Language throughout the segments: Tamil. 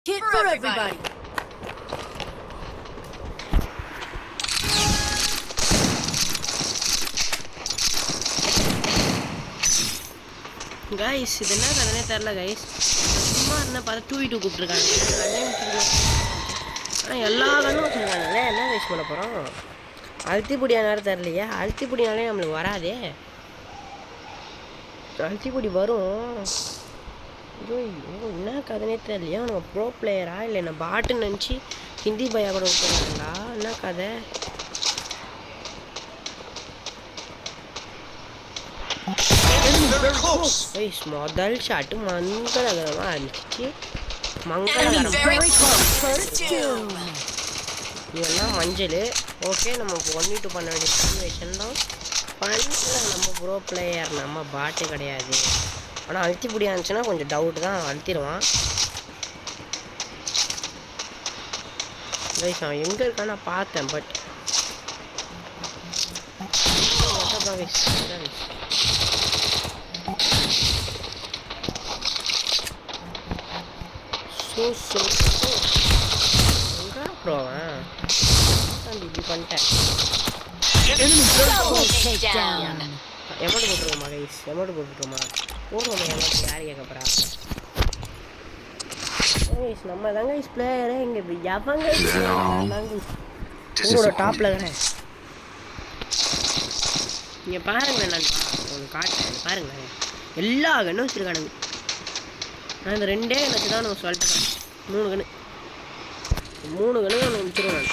Hit for everybody. Guys, இது என்ன கதனே தெரியல guys. சும்மா என்ன பார்த்தா 2v2 கூப்பிட்டுருக்காங்க. ஆனால் எல்லா கண்ணும் வச்சுருக்காங்களே. என்ன guys பண்ண போகிறோம்? அழுத்திப்பொடி நேரம் தெரியலையே. அழுத்திப்பொடினாலே நம்மளுக்கு வராதே. அழுத்திப்பொடி வரும். ஐயோ என்ன கதனே தெரியலையா? நம்ம ப்ரோ பிளேயரா இல்லை என்ன பாட்டுன்னு நினச்சி ஹிந்தி பையா கூட விட்டுருக்காங்களா? என்ன கதை? முதல் ஷாட்டு மங்களகரமாக ஆரம்பிச்சிச்சு. இதெல்லாம் மஞ்சள். ஓகே, நம்ம 1v2 பண்ண வேண்டிய சிச்சுவேஷன் தான். பண்ணல, நம்ம ப்ரோ பிளேயர், நம்ம பாட்டு கிடையாது. ஆனால் அழுத்திப்பொடி இருந்துச்சுன்னா கொஞ்சம் டவுட் தான், அழுத்திடுவான். கைஸ் அவன் எங்கே இருக்கான்னு நான் பார்த்தேன். பட் எங்கே அப்புறம் இப்படி பண்ணிட்டேன். எமௌண்ட் போட்டுருவோமா கைஸ்? எமௌண்ட் போட்டுருவோமா? போடுவோமா எமௌண்ட்? யார் கேட்கப்பறா? கைஸ் நம்ம தாங்க கைஸ் பிளேயரே. இங்கே எவங்க உங்களோட டாப்பில் தானே. இங்கே பாருங்க, நான் உங்களுக்கு காட்டுறேன் பாருங்க. எல்லா கண்ணும் வச்சுருக்கானுங்க. நான் இந்த 2 கண்ணு வச்சு தான் நான் சொல்லிட்டேன். 3 கண்ணு நான் முடிச்சிருவேன்.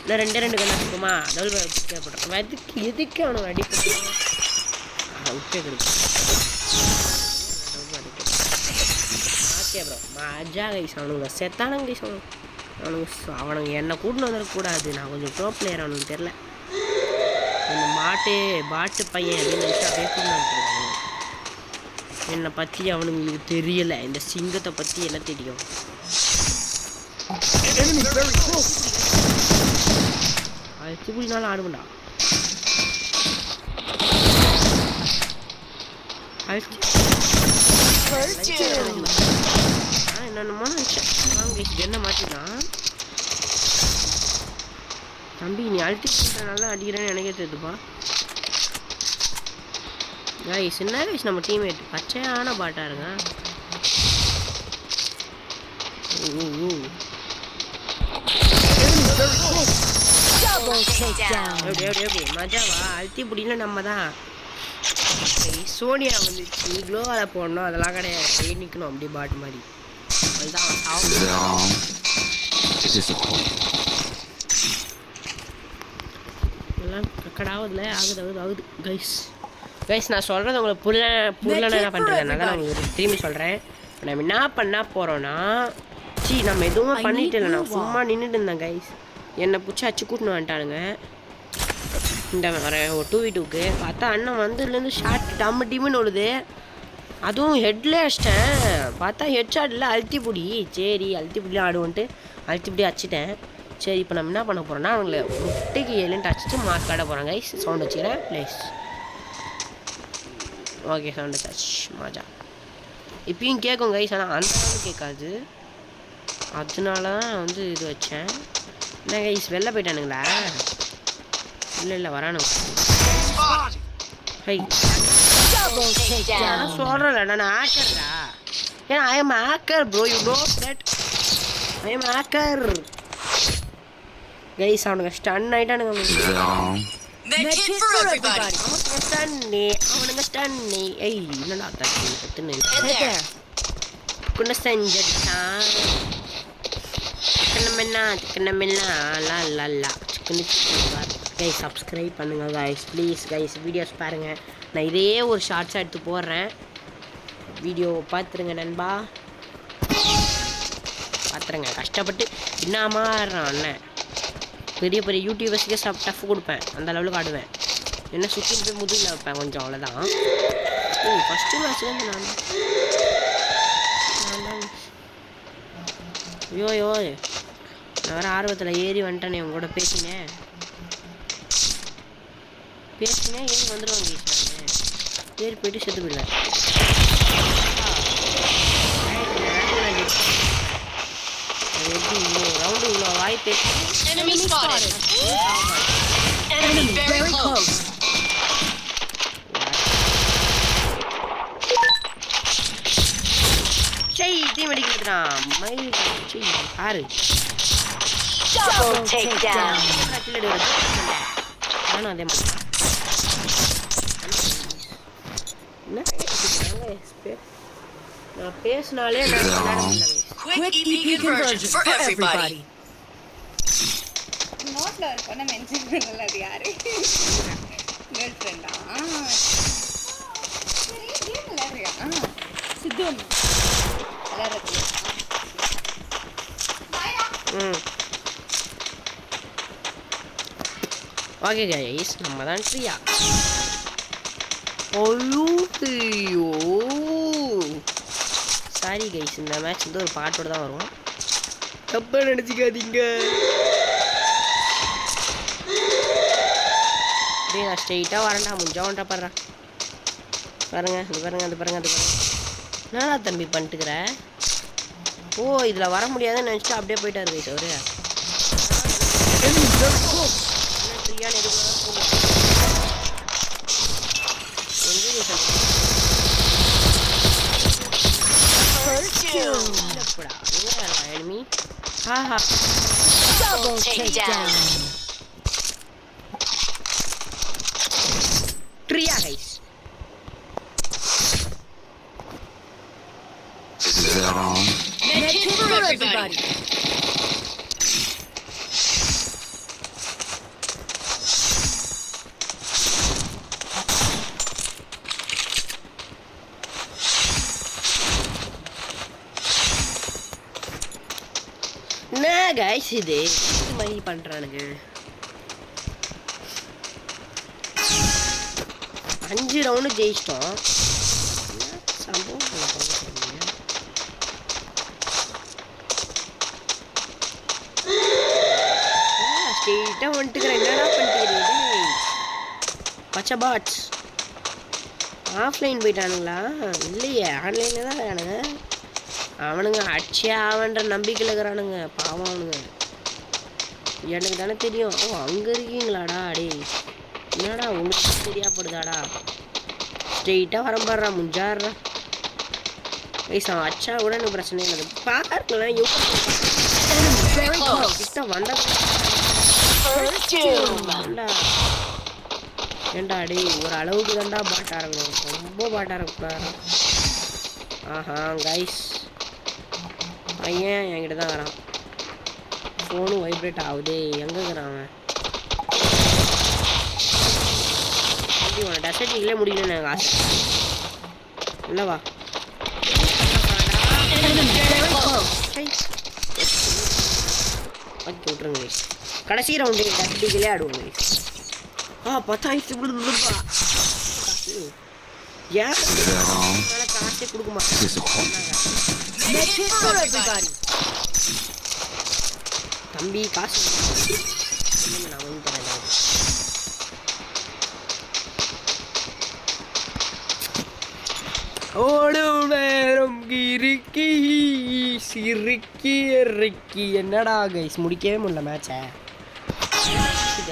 இல்லை 2 கண்ணு வச்சுக்கோமா? டபுள் தேவைப்பட்றேன். எதுக்கு அவனுக்கு அடிப்பட்டு விட்டே கொடுக்கும். ஓகே ப்ரோ, மஜா கைஸ். அவனுங்க செத்தானுங்க கைஸ். அவனுங்க என்னை கூட்டின்னு வந்துடக்கூடாது. நான் கொஞ்சம் ப்ரோ பிளேயர், அவனுக்கு தெரில. இந்த பாட்டு பையன் அப்படின்னு நினச்சி அப்படியே கூட்டின்னு வந்துருக்காங்க. என்னை பற்றி அவனுங்களுக்கு தெரியலை. இந்த சிங்கத்தை பற்றி என்ன தெரியும்? அது திபுடினாலும் ஆடுமுண்டா. என்னென்னமோ என்ன மாற்றிதான் தம்பி. நீ அழுத்தி நல்லா அடிக்கிறேன்னு எனக்கே தெரியுதுப்பா. கைஸ் என்ன கைஸ், நம்ம டீம்மேட் பச்சையான பாட்டாக இருங்க. மஜாவா? அழுத்தி புடியில நம்ம தான். சோனியா வந்துச்சு, க்ளோவால் போடணும், அதெல்லாம் கிடையாது. நிற்கணும் அப்படி பாட்டு மாதிரி. அதுதான் எல்லாம் கக்கடாவதுல ஆகுது கைஸ். நான் சொல்கிறது உங்களுக்கு புரியலன்னா என்ன பண்ணுறதுனால நான் உங்களுக்கு திரும்பி சொல்கிறேன். நம்ம என்ன பண்ண போகிறோன்னா, நம்ம எதுவும் பண்ணிட்டு இல்லை, நான் சும்மா நின்றுட்டு இருந்தேன் கைஸ். என்னை பிடிச்சி அச்சு கூட்டின்னு வந்துட்டானுங்க. இந்த வர ஒரு 2v2க்கு பார்த்தா அண்ணன் வந்ததுலேருந்து ஷார்ட் டம்முன்னு விழுது. அதுவும் ஹெட்லேயே அடிச்சிட்டேன். பார்த்தா ஹெட் ஷாட் இல்லை, அழுத்திப்பொடி. சரி அழுத்திப்பொடிலாம் ஆடுவோன்ட்டு அழுத்திப்பொடி அடிச்சிட்டேன். சரி இப்போ நம்ம என்ன பண்ண போகிறோன்னா, அவங்கள முட்டைக்கு 7 அடிச்சுட்டு மார்க் காட்ட போகிறாங்க கைஸ். சவுண்ட் வச்சுக்கிறேன் ப்ளீஸ். ஓகே, சவுண்ட் வச்சாச்சு. மஜா இப்பயும் கேட்கும் கைஸ், ஆனால் அந்த அளவுக்கு கேட்காது. அதனால தான் வந்து இது வச்சேன். என்ன கைஸ் வெளில போயிட்டானுங்களா? இல்லை வரானுங்க. ஹை சொல்கிறேன்ல, நான் ஹேக்கர்டா. ஏன்னா I am hacker bro, you know that I am hacker. Guys அவனுங்க ஸ்டன் ஆகிட்டானுங்க. அவனுங்க ஸ்டன்னு. ஐய் என்னடா தட்டுன்னு குன்ன செஞ்சான். கைஸ் சப்ஸ்கிரைப் பண்ணுங்கள் கைஸ் ப்ளீஸ் கைஸ். வீடியோஸ் பாருங்கள். நான் இதே ஒரு ஷார்ட்ஸாக எடுத்து போடுறேன். வீடியோ பார்த்துருங்க நண்பா, பார்த்துருங்க. கஷ்டப்பட்டு என்னமா அண்ணன் பெரிய யூடியூபர்ஸுக்கே டஃப் கொடுப்பேன். அந்த லெவலுக்கு ஆடுவேன். என்ன சுற்றி போய் முதுகில் வைப்பேன் கொஞ்சம், அவ்வளோதான். ஃபஸ்ட்டு மேட்ச்லேருந்து நான் ஐயோ நான் வேறு ஆர்வத்தில் ஏறி வந்துட்டேனே. உங்களோட பேசினேன் ஏறி வந்துடுவாங்க. நான் ஏறி போயிட்டு செத்து போயிடுவேன். வாய்ப்பே. Enemy spotted. Enemy very close. சரி டீம் அடிக்கிறதுடா மயில் சரி ஆறு Double takedown. கில்லடி வருது நானும் அதே மாதிரி நான் பேசினாலே நான் விளையாட முடியல Quick EP conversion for everybody. நோட்ல ஒரு பொண்ணை மென்ஷன் பண்ணல அது யாரு கேர்ள் ஃப்ரெண்டா சரி கேம் விளையாடுறியா சித்து அண்ணா விளையாடுறது ஓகே கைஸ் நம்ம தான் ஃப்ரீயா ஐயோ சாரி கைஸ் இந்த மேட்ச் வந்து ஒரு பாட்டோட தான் வரும் தப்பா நினச்சிக்காதீங்க அப்படியே நான் ஸ்ட்ரெயிட்டாக வரேன்டா முடிஞ்சவன்டா பாடுறேன் பாருங்க அது பாருங்க அது பாருங்க அது பாருங்க என்னடா தம்பி பண்ணிட்டுக்கிற ஓ இதில் வர முடியாதுன்னு நினச்சிட்டு அப்படியே போயிட்டாரு கைஸ் அவரு ஃப்ரீயான enemy. Haha. Double takedown. Tria guys. Is that on? Medkit for everybody. என்ன கைஸ் இது மாதிரி பண்றானுங்க 5 ரவுண்ட் ஜெயிச்சிட்டோம் சம்பவம் ஸ்ட்ரெயிட்டாக வந்துட்டுக்கிறேன் என்னடா பண்ணிட்டு பச்சை பாட்ஸ் ஆஃப்லைன் போயிட்டானுங்களா இல்லையே ஆன்லைனில் தான் வேணுங்க அவனுங்க அடிச்சே ஆவன்ற நம்பிக்கையில் இருக்கிறானுங்க பாவம் அவனுங்க எனக்கு தானே தெரியும் ஓ அங்கே இருக்கீங்களாடா அடே என்னடா உங்களுக்கு தெரியாப்படுதாடா ஸ்ட்ரெயிட்டாக வரம்பாடுறா முஞ்சாடுறா வயசு அவன் அச்சா கூட எனக்கு பிரச்சனை இல்லை பாருங்களேன் கிட்ட வந்தா ஏண்டா அடே ஒரு அளவுக்கு தான்டா பாட்ட ஆரம்பிக்கும் ரொம்ப பாட்ட ஆரம்பிக்கூடாது ஆஹா கைஸ் பையன் என்கிட்ட தான் வரான் ஃபோனும் வைப்ரேட் ஆகுது எங்கே இருக்கிறான் அவன் உன டெசர்ட்டிங்களே முடியலன்னு எனக்கு ஆசை இல்லைவா ஓகே விட்ருங்க கைஸ் கடைசி ரவுண்டு டெசர்ட்டிங்களே ஆடுவோம் கைஸ் $10,000 ஏன் காசே கொடுக்க மாட்டேன் தம்பி காசு நான் வந்து தரேன் ஓடும் நேரம் கிறுக்கி சிறுக்கி இறுக்கி என்னடா கைஸ் முடிக்கவே முடியல மேட்சை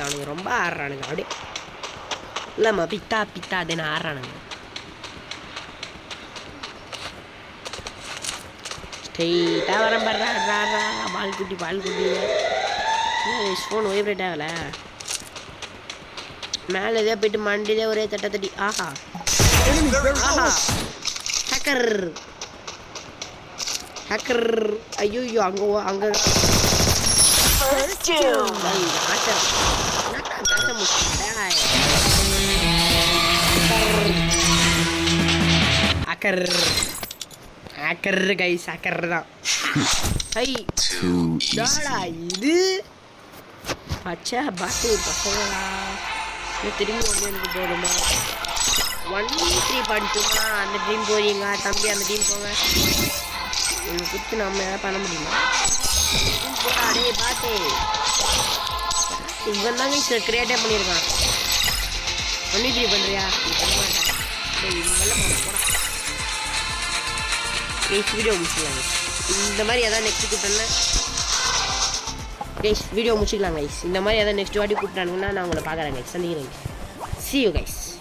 அவனுங்க ரொம்ப ஆடுறானுங்க அப்படியே இல்லைம்மா பித்தா பித்தா அதுன்னு ஆடுறானுங்க ஸ்ட்ரெயிட்டாக வரம் படுறா பால் குட்டி ஃபோன் வைப்ரேட் ஆகலை மேலே எதோ போயிட்டு மண்டிலே ஒரே தட்டி ஆஹா ஆஹா ஹேக்கர் ஹேக்கர் ஐயோ அங்கே ஹேக்கர் ஹேக்கர் கைஸ் ஹேக்கர் தான் ஐ டாடா இது பச்சை பாட்டு பசங்களா திரும்பி வந்து எனக்கு போதுமா 1-3 பண்ணிட்டுமா அந்த டீம் போறீங்க தம்பி அந்த டீம் போங்க எனக்கு குத்து நம்ம எதாவது பண்ண முடியுமா போடா டே பாட்டு இவன் தாங்க சார் கிரியேட்டே பண்ணியிருக்கான் 1-3 பண்ணுறியா பண்ண மாட்டேன் இவங்கெல்லாம் போடா வீடியோ முடிச்சுக்கலாம் இந்த மாதிரி எதாவது நெக்ஸ்ட் பண்ண கைஸ் வீடியோ முடிச்சிக்கலாம் கைஸ். இந்த மாதிரி எதாவது நெக்ஸ்ட் வாட்டி கூப்பிட்டானுங்கன்னா நான் உங்களை பார்க்குறேன் கைஸ். சந்திக்கிறேன். See you guys.